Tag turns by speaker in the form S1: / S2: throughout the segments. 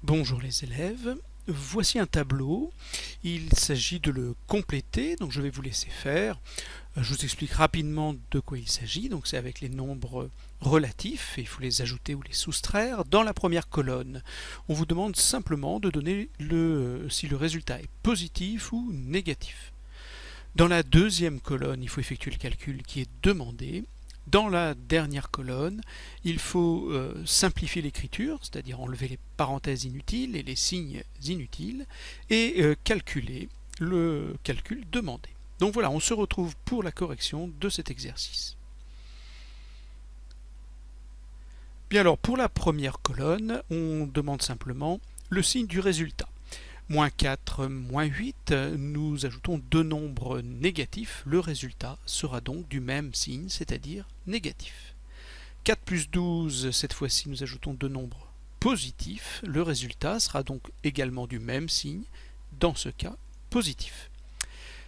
S1: Bonjour les élèves, voici un tableau, il s'agit de le compléter, donc je vais vous laisser faire. Je vous explique rapidement de quoi il s'agit, donc c'est avec les nombres relatifs, et il faut les ajouter ou les soustraire. Dans la première colonne, on vous demande simplement de donner si le résultat est positif ou négatif. Dans la deuxième colonne, il faut effectuer le calcul qui est demandé. Dans la dernière colonne, il faut simplifier l'écriture, c'est-à-dire enlever les parenthèses inutiles et les signes inutiles, et calculer le calcul demandé. Donc voilà, on se retrouve pour la correction de cet exercice. Bien alors, pour la première colonne, on demande simplement le signe du résultat. Moins 4, moins 8, nous ajoutons deux nombres négatifs, le résultat sera donc du même signe, c'est-à-dire négatif. 4 plus 12, cette fois-ci nous ajoutons deux nombres positifs, le résultat sera donc également du même signe, dans ce cas positif.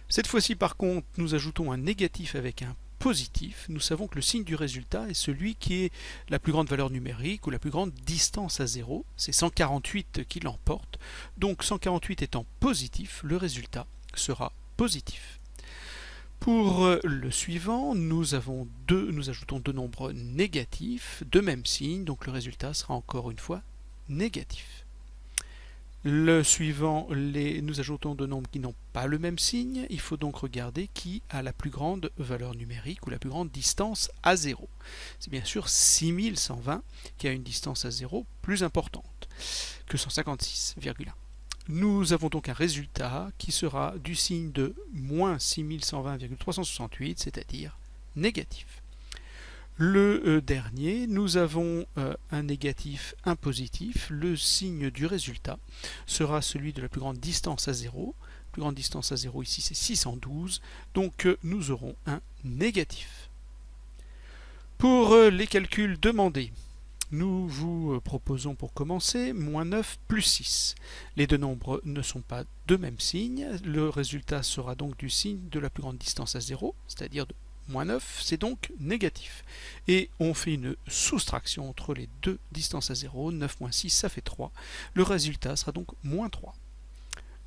S1: Cette fois-ci par contre, nous ajoutons un négatif avec un positif, nous savons que le signe du résultat est celui qui est la plus grande valeur numérique ou la plus grande distance à 0, c'est 148 qui l'emporte, donc 148 étant positif, le résultat sera positif. Pour le suivant, nous ajoutons deux nombres négatifs de même signe, donc le résultat sera encore une fois négatif. Le suivant, nous ajoutons deux nombres qui n'ont pas le même signe. Il faut donc regarder qui a la plus grande valeur numérique ou la plus grande distance à 0. C'est bien sûr 6120 qui a une distance à 0 plus importante que 156,1. Nous avons donc un résultat qui sera du signe de moins 6120,368, c'est-à-dire négatif. Le dernier, nous avons un négatif, un positif. Le signe du résultat sera celui de la plus grande distance à 0. La plus grande distance à 0 ici c'est 612, donc nous aurons un négatif. Pour les calculs demandés, nous vous proposons pour commencer moins 9 plus 6. Les deux nombres ne sont pas de même signe. Le résultat sera donc du signe de la plus grande distance à 0, c'est-à-dire de moins 9, c'est donc négatif. Et on fait une soustraction entre les deux distances à 0, 9 moins 6, ça fait 3. Le résultat sera donc moins 3.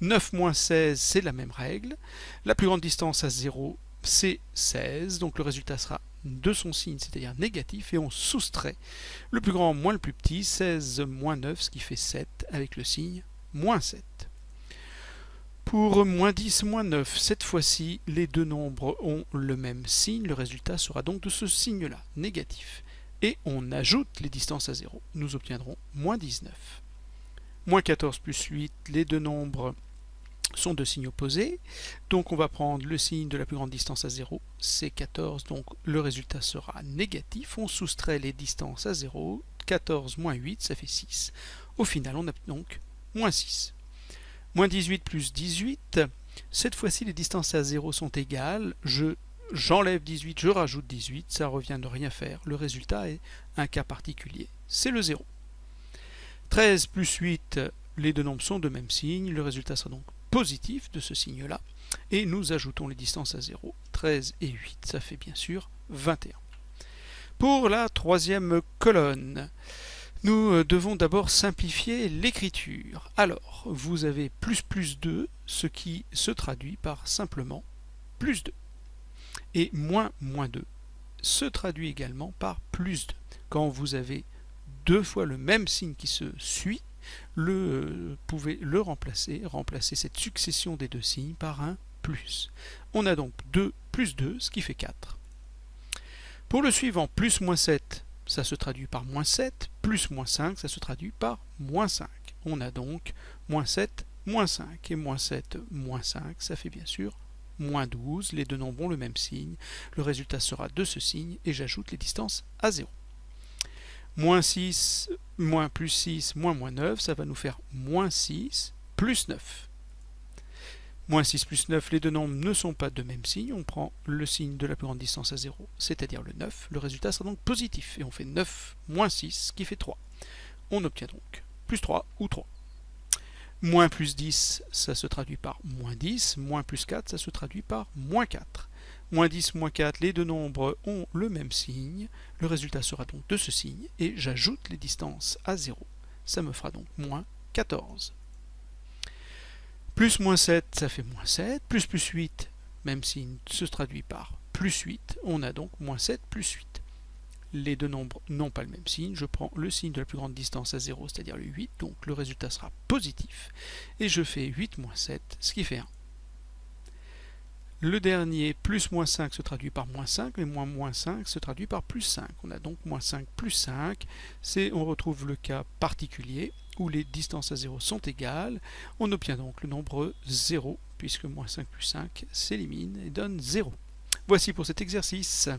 S1: 9 moins 16, c'est la même règle. La plus grande distance à 0, c'est 16, donc le résultat sera de son signe, c'est-à-dire négatif, et on soustrait le plus grand moins le plus petit, 16 moins 9, ce qui fait 7, avec le signe moins 7. Pour moins 10, moins 9, cette fois-ci, les deux nombres ont le même signe, le résultat sera donc de ce signe-là, négatif. Et on ajoute les distances à 0, nous obtiendrons moins 19. Moins 14 plus 8, les deux nombres sont de signes opposés, donc on va prendre le signe de la plus grande distance à 0, c'est 14, donc le résultat sera négatif, on soustrait les distances à 0, 14 moins 8, ça fait 6. Au final, on a donc moins 6. Moins 18 plus 18, cette fois-ci les distances à 0 sont égales, j'enlève 18, je rajoute 18, ça revient de rien faire, le résultat est un cas particulier, c'est le 0. 13 plus 8, les deux nombres sont de même signe, le résultat sera donc positif de ce signe-là, et nous ajoutons les distances à 0, 13 et 8, ça fait bien sûr 21. Pour la troisième colonne, nous devons d'abord simplifier l'écriture. Alors, vous avez plus 2, ce qui se traduit par simplement plus 2. Et moins 2 se traduit également par plus 2. Quand vous avez deux fois le même signe qui se suit, vous pouvez le remplacer cette succession des deux signes par un plus. On a donc 2 plus 2, ce qui fait 4. Pour le suivant, plus moins 7, ça se traduit par moins 7, plus moins 5, ça se traduit par moins 5. On a donc moins 7, moins 5, et moins 7, moins 5, ça fait bien sûr moins 12, les deux nombres ont le même signe, le résultat sera de ce signe, et j'ajoute les distances à 0. Moins 6, moins plus 6, moins 9, ça va nous faire moins 6, plus 9. Moins 6 plus 9, les deux nombres ne sont pas de même signe, on prend le signe de la plus grande distance à 0, c'est-à-dire le 9, le résultat sera donc positif, et on fait 9 moins 6, qui fait 3. On obtient donc plus 3 ou 3. Moins plus 10, ça se traduit par moins 10, moins plus 4, ça se traduit par moins 4. Moins 10, moins 4, les deux nombres ont le même signe, le résultat sera donc de ce signe, et j'ajoute les distances à 0, ça me fera donc moins 14. Plus moins 7, ça fait moins 7. Plus 8, même s'il se traduit par plus 8, on a donc moins 7 plus 8. Les deux nombres n'ont pas le même signe, je prends le signe de la plus grande distance à 0, c'est-à-dire le 8, donc le résultat sera positif, et je fais 8 moins 7, ce qui fait 1. Le dernier, plus moins 5, se traduit par moins 5, mais moins 5 se traduit par plus 5. On a donc moins 5 plus 5, on retrouve le cas particulier, où les distances à 0 sont égales. On obtient donc le nombre 0, puisque moins 5 plus 5 s'élimine et donne 0. Voici pour cet exercice.